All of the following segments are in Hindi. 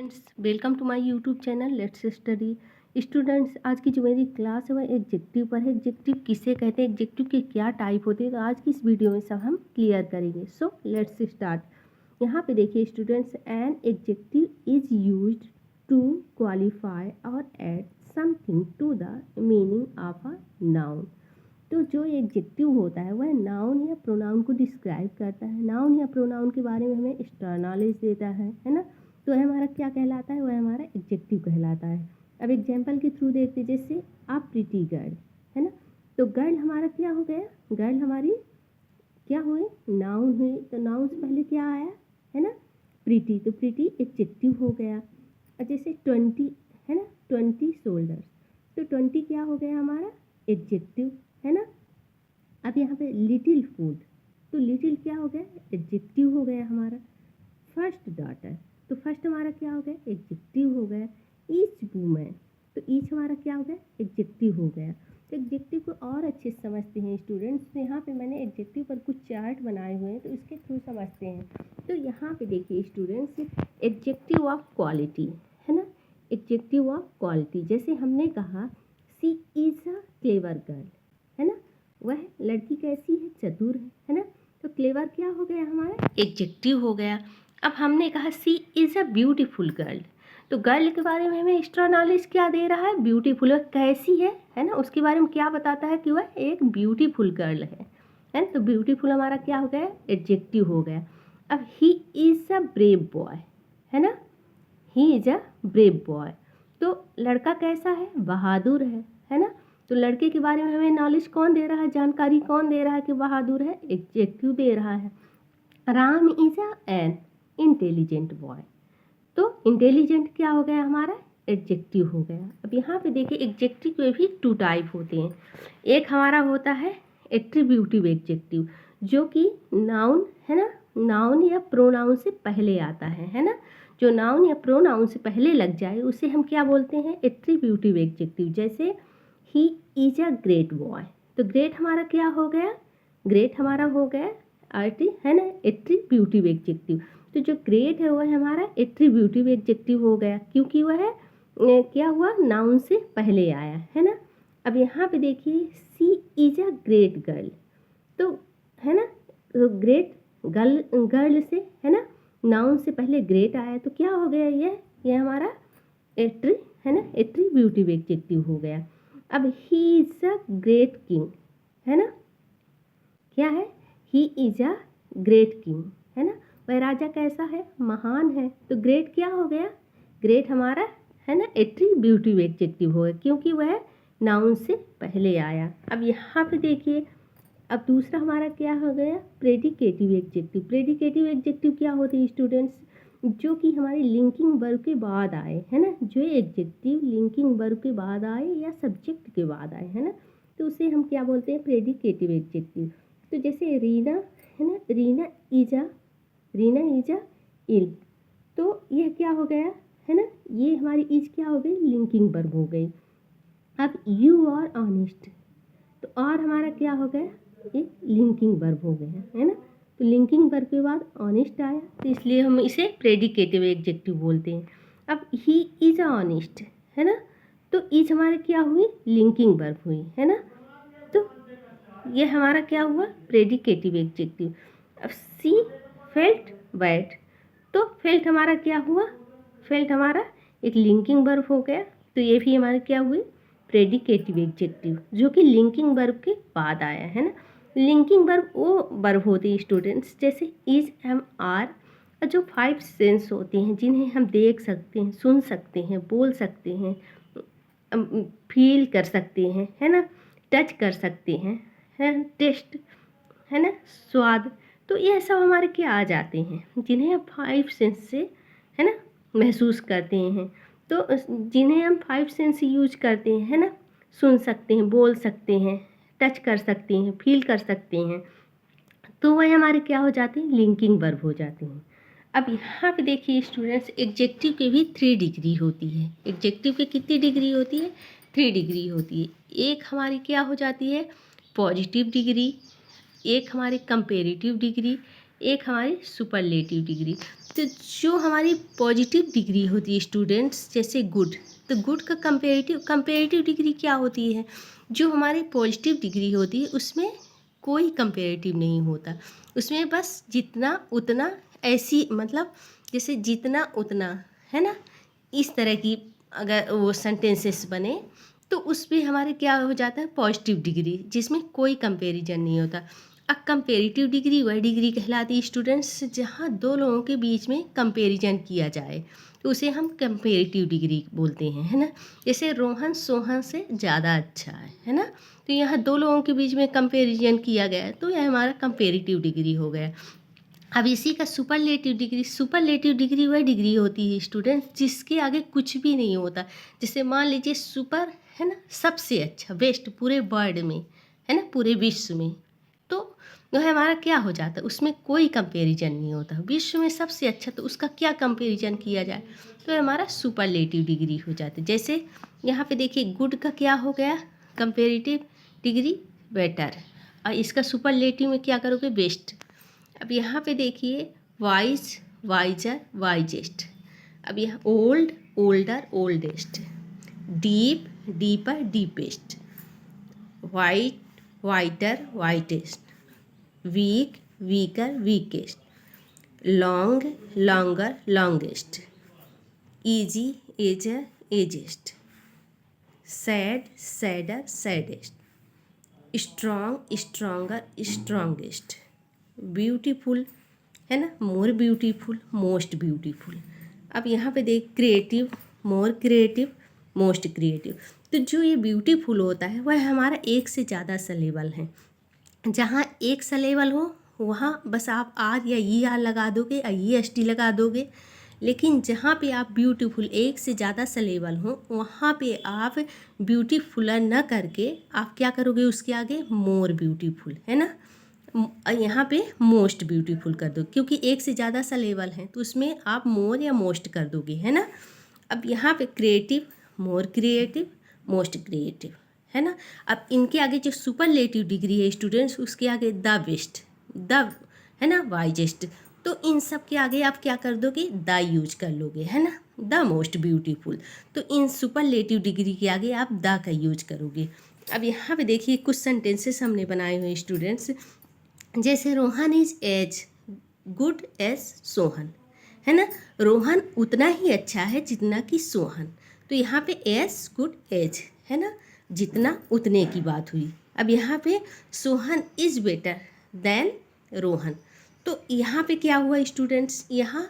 Friends, welcome to my YouTube channel let's study. Students, आज की जो मेरी क्लास है वह एग्जेक्टिव पर है। एग्जेक्टिव किसे कहते हैं, एग्जेक्टिव के क्या टाइप होते हैं, तो आज की इस वीडियो में सब हम क्लियर करेंगे। So let's start. यहाँ पे देखिए students, an adjective is used to qualify और add something to the meaning of a noun. तो जो एग्जेक्टिव होता है वह नाउन या प्रोनाउन को डिस्क्राइब करता है। नाउन या प्रोनाउन के बारे में हमें एक्स्ट्रा नॉलेज देता है ना। तो वह हमारा क्या कहलाता है, वह हमारा एग्जेक्टिव कहलाता है। अब एग्जाम्पल के थ्रू देखते हैं, जैसे आ प्रीटी गर्ल, है ना। तो गर्ल हमारा क्या हो गया, गर्ल हमारी क्या हुई, नाउन हुई। तो नाउन से पहले क्या आया, है ना, प्रीटी। तो प्रीटी एग्जेक्टिव हो गया। और जैसे 20, है ना, 20 शोल्डर्स, तो 20 क्या हो गया हमारा एग्जेक्टिव, है ना। अब यहाँ पे लिटिल फूड, तो लिटिल क्या हो गया, एग्जेक्टिव हो गया हमारा। फर्स्ट डॉटर, तो फर्स्ट हमारा क्या हो गया, एग्जेक्टिव हो गया। ईच वूमेन, तो ईच हमारा क्या हो गया, एग्जेक्टिव हो गया। तो एग्जेक्टिव को और अच्छे से समझते हैं स्टूडेंट्स। तो यहाँ पे मैंने एग्जेक्टिव पर कुछ चार्ट बनाए हुए हैं, तो इसके थ्रू समझते हैं। तो यहाँ पे देखिए स्टूडेंट्स, एग्जेक्टिव ऑफ क्वालिटी, है ना, एग्जेक्टिव ऑफ क्वालिटी। जैसे हमने कहा सी इज़ अ क्लेवर गर्ल, है ना, वह लड़की कैसी है, चतुर है ना। तो क्लेवर क्या हो गया हमारा, एग्जेक्टिव हो गया। अब हमने कहा सी इज़ अ ब्यूटीफुल गर्ल, तो गर्ल के बारे में हमें एक्स्ट्रा नॉलेज क्या दे रहा है, ब्यूटीफुल, वह कैसी है ना, उसके बारे में क्या बताता है कि वह एक ब्यूटीफुल गर्ल है ना। तो ब्यूटीफुल हमारा क्या हो गया, एडजेक्टिव हो गया। अब he is a brave boy, है ना, he is a brave boy, तो लड़का कैसा है, बहादुर है ना। तो लड़के के बारे में हमें नॉलेज कौन दे रहा है, जानकारी कौन दे रहा है कि बहादुर है, एडजेक्टिव दे रहा है। Ram is a an intelligent boy, तो इंटेलिजेंट क्या हो गया हमारा, एडजेक्टिव हो गया। अब यहाँ पे देखिए एडजेक्टिव के भी टू टाइप होते हैं। एक हमारा होता है एट्रीब्यूटिव एडजेक्टिव, जो कि नाउन, है ना, नाउन या प्रोनाउन से पहले आता है ना। जो नाउन या प्रोनाउन से पहले लग जाए उसे हम क्या बोलते हैं, एट्रीब्यूटिव एडजेक्टिव। जैसे he is a great boy, तो ग्रेट हमारा क्या हो गया, ग्रेट हमारा हो गया आर्टी, है ना, एट्रीब्यूटिव एडजेक्टिव। तो जो ग्रेट है वह हमारा एट्रीब्यूटिव एडजेक्टिव हो गया, क्योंकि वह क्या हुआ, नाउन से पहले आया, है ना। अब यहाँ पे देखिए सी इज अ ग्रेट गर्ल, तो है ना, तो ग्रेट गर्ल, गर्ल से, है ना, नाउन से पहले ग्रेट आया, तो क्या हो गया, ये हमारा एट्री, है ना, एट्रीब्यूटिव एडजेक्टिव हो गया। अब he is a great king, है ना, क्या है, he is a great king, है ना, वह राजा कैसा है, महान है। तो ग्रेट क्या हो गया, ग्रेट हमारा, है ना, एट्रीब्यूटिव एडजेक्टिव हो गया, क्योंकि वह नाउन से पहले आया। अब यहाँ पे देखिए, अब दूसरा हमारा क्या हो गया, प्रेडिकेटिव एडजेक्टिव। प्रेडिकेटिव एडजेक्टिव क्या होते हैं स्टूडेंट्स, जो कि हमारे लिंकिंग वर्ब के बाद आए, है ना, जो एडजेक्टिव लिंकिंग वर्ब के बाद आए या सब्जेक्ट के बाद आए, है ना, तो उसे हम क्या बोलते हैं, प्रेडिकेटिव एडजेक्टिव। तो जैसे रीना, है ना, रीना इज अ इल, तो यह क्या हो गया, है ना, ये हमारी इज क्या हो गई, लिंकिंग वर्ब हो गई। अब यू आर ऑनेस्ट, तो और हमारा क्या हो गया, एक लिंकिंग वर्ब हो गया, है ना। तो लिंकिंग वर्ब के बाद ऑनेस्ट आया, तो इसलिए हम इसे प्रेडिकेटिव एडजेक्टिव बोलते हैं। अब ही इज अ ऑनेस्ट, है ना, तो इज हमारे क्या हुई, लिंकिंग वर्ब हुई, है ना। तो ये हमारा क्या हुआ, प्रेडिकेटिव एडजेक्टिव। अब सी फेल्ट बैड, तो फेल्ट हमारा क्या हुआ, फेल्ट हमारा एक लिंकिंग वर्ब हो गया, तो ये भी हमारे क्या हुई, प्रेडिकेटिव एडजेक्टिव, जो कि लिंकिंग वर्ब के बाद आया, है ना। लिंकिंग वर्ब वो वर्ब होती है स्टूडेंट्स, जैसे इज, एम, आर, और जो 5 सेंस होते हैं, जिन्हें हम देख सकते हैं, सुन सकते हैं, बोल सकते हैं, फील कर सकते हैं, है ना, टच कर सकते हैं, है टेस्ट, है ना, स्वाद। तो ये सब हमारे क्या आ जाते हैं, जिन्हें हम 5 सेंस से, है ना, महसूस करते हैं। तो जिन्हें हम 5 सेंस यूज करते हैं, है ना, सुन सकते हैं, बोल सकते हैं, टच कर सकते हैं, फील कर सकते हैं, तो वह हमारे क्या हो जाते हैं, लिंकिंग वर्ब हो जाते हैं। अब यहाँ पे देखिए स्टूडेंट्स, एग्जेक्टिव के भी 3 डिग्री होती है। एग्जेक्टिव की कितनी डिग्री होती है, 3 डिग्री होती है। एक हमारी क्या हो जाती है, पॉजिटिव डिग्री, एक हमारी कंपेरेटिव डिग्री, एक हमारी सुपरलेटिव डिग्री। तो जो हमारी पॉजिटिव डिग्री होती है स्टूडेंट्स, जैसे गुड, तो गुड का कंपेरेटिव डिग्री क्या होती है? जो हमारी पॉजिटिव डिग्री होती है उसमें कोई कंपेरेटिव नहीं होता, उसमें बस जितना उतना, ऐसी मतलब जैसे जितना उतना, है ना, इस तरह की अगर वो सेंटेंसेस बने तो उस पर हमारे क्या हो जाता है, पॉजिटिव डिग्री, जिसमें कोई कंपैरिजन नहीं होता। अब कंपेरेटिव डिग्री वह डिग्री कहलाती है स्टूडेंट्स जहाँ दो लोगों के बीच में कंपैरिजन किया जाए, तो उसे हम कंपेरेटिव डिग्री बोलते हैं, है ना। जैसे रोहन सोहन से ज़्यादा अच्छा है ना, तो यहाँ दो लोगों के बीच में कंपैरिजन किया गया है, तो यह हमारा कंपेरेटिव डिग्री हो गया। अब इसी का सुपरलेटिव डिग्री वह डिग्री होती है स्टूडेंट जिसके आगे कुछ भी नहीं होता। जैसे मान लीजिए सुपर, है ना, सबसे अच्छा, बेस्ट पूरे वर्ल्ड में, है ना, पूरे विश्व में, तो वह हमारा क्या हो जाता है, उसमें कोई कंपैरिजन नहीं होता। विश्व में सबसे अच्छा, तो उसका क्या कंपैरिजन किया जाए, तो हमारा सुपरलेटिव डिग्री हो जाता है। जैसे यहाँ पे देखिए गुड का क्या हो गया, कंपेरेटिव डिग्री बेटर, और इसका सुपरलेटिव में क्या करोगे, बेस्ट। अब यहाँ पे देखिए वाइज, वाइजर, वाइजेस्ट। अब यहाँ old, older, oldest. Deep, deeper, deepest. White, whiter, whitest. Weak, weaker, weakest. Long, longer, longest. Easy, easier, easiest. Sad, sadder, saddest. Strong, stronger, strongest. Beautiful, है ना, मोर ब्यूटीफुल, मोस्ट ब्यूटीफुल। अब यहाँ पे देख creative, more creative, most creative. तो जो ये ब्यूटीफुल होता है वह हमारा एक से ज़्यादा सिलेबल है। जहाँ एक सिलेबल हो वहाँ बस आप आर या ई आर लगा दोगे या ई एस टी लगा दोगे, लेकिन जहाँ पे आप ब्यूटीफुल एक से ज़्यादा सिलेबल हो वहाँ पे आप ब्यूटीफुलर न करके आप क्या करोगे, उसके आगे मोर ब्यूटीफुल, है ना, यहाँ पे मोस्ट ब्यूटीफुल कर दो, क्योंकि एक से ज़्यादा सिलेबल है तो उसमें आप मोर या मोस्ट कर दोगे, है ना। अब यहाँ पे creative, more creative, most creative, है ना। अब इनके आगे जो सुपरलेटिव डिग्री है स्टूडेंट्स, उसके आगे द बेस्ट, द, है ना, वाइजेस्ट, तो इन सब के आगे आप क्या कर दोगे, द यूज कर लोगे, है ना, द मोस्ट ब्यूटीफुल। तो इन सुपरलेटिव डिग्री के आगे आप द का यूज करोगे। अब यहाँ पे देखिए कुछ सेंटेंसेस हमने बनाए हुए स्टूडेंट्स, जैसे Rohan is as good as Sohan, है ना, रोहन उतना ही अच्छा है जितना कि सोहन। तो यहाँ पे एज गुड एज, है ना, जितना उतने की बात हुई। अब यहाँ पे Sohan is better than Rohan, तो यहाँ पे क्या हुआ स्टूडेंट्स, यहाँ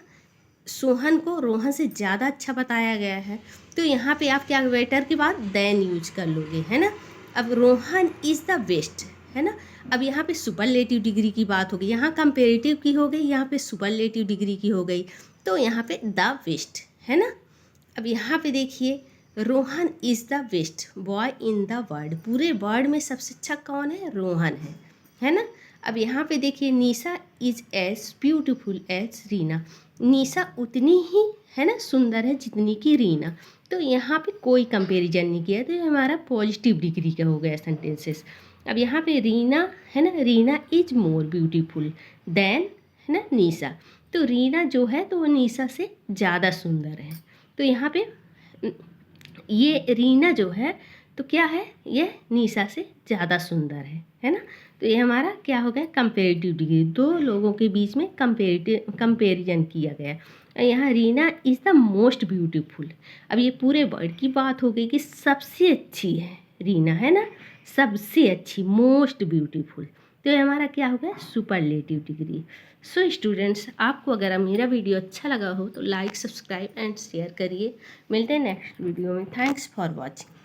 सोहन को रोहन से ज़्यादा अच्छा बताया गया है, तो यहाँ पे आप क्या बेटर के बाद देन यूज कर लोगे, है ना। अब रोहन इज़ द बेस्ट, है ना। अब यहाँ पे सुपरलेटिव डिग्री की बात हो गई, यहाँ कंपेरेटिव की हो गई, यहाँ पे सुपरलेटिव डिग्री की हो गई, तो यहाँ पे द बेस्ट, है ना। अब यहाँ पे देखिए Rohan is the best boy in the world, पूरे वर्ल्ड में सबसे अच्छा कौन है, रोहन है ना। अब यहाँ पे देखिए Nisha is as beautiful as Reena, Nisha उतनी ही, है ना, सुंदर है जितनी की रीना। तो यहाँ पे कोई कंपैरिजन नहीं किया, तो ये हमारा पॉजिटिव डिग्री का हो गया सेंटेंसेस। अब यहाँ पे रीना, है ना, Reena is more beautiful then, है ना, निशा, तो रीना जो है तो वो निशा से ज़्यादा सुंदर है। तो यहाँ पे ये रीना जो है तो क्या है, ये निशा से ज़्यादा सुंदर है ना। तो ये हमारा क्या हो गया, कंपेरेटिव डिग्री, दो लोगों के बीच में कंपेरिजन किया गया। यहाँ Reena is the most beautiful, अब ये पूरे वर्ड की बात हो गई कि सबसे अच्छी है रीना, है ना, सबसे अच्छी, मोस्ट ब्यूटीफुल। तो ये हमारा क्या हो गया, सुपरलेटिव डिग्री। सो स्टूडेंट्स, आपको अगर मेरा वीडियो अच्छा लगा हो तो लाइक, सब्सक्राइब एंड शेयर करिए। मिलते हैं नेक्स्ट वीडियो में। Thanks for watching.